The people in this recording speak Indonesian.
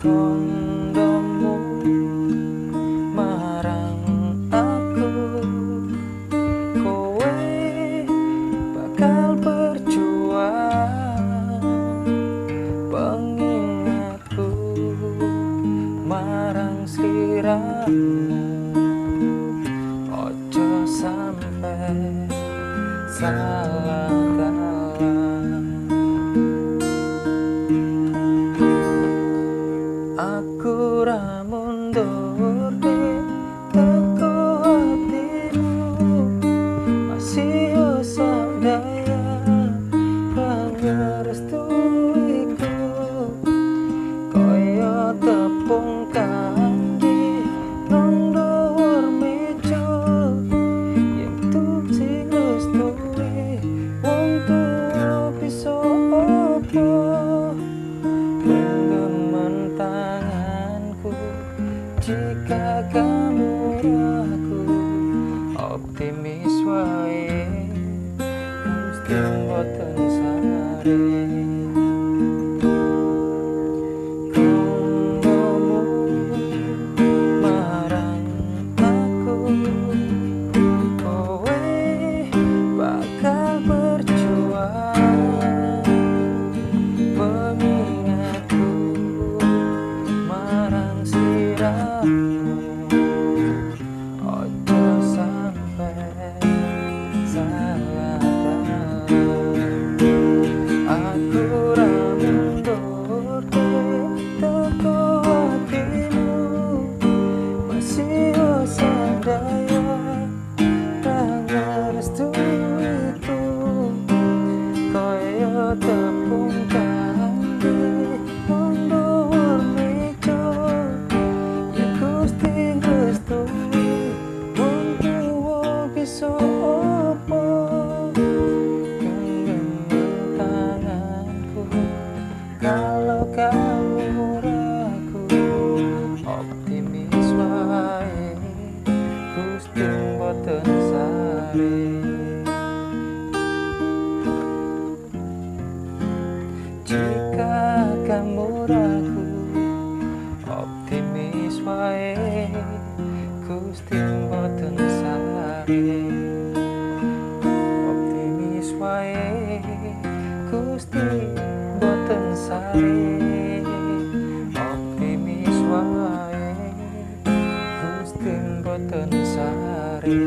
Kondomu marang aku, kowe bakal berjuang. Pengingatku marang sliramu, ojo sampe salah dalan. Aku ra mundur teko hatimu, masih usah daya ngerestuiku. Koyo tepung kanthi nang dhuwur meja, yen tuh sing restui wong tuwa bisa apa? Genggaman tanganku jika kamu ragu, optimis wae Gusti mboten sare. Kondomu marang aku, kowe bakal berjuang. Pengingatku marang sliramu, ojo sampe salah dalan. Aku ra mundur teko hatimu, masih usah daya ra ngerestuiku. Koyo tepung kanthi nang dhuwur meja, yen Gusti restui wong tuwa bisa apa? Genggaman tanganku kalau kamu ragu, optimis wae Gusti mboten sare. Jika kamu ragu, optimis wae Gusti mboten sare. Optimis wae Gusti mboten sare. Optimis wae Gusti mboten sare.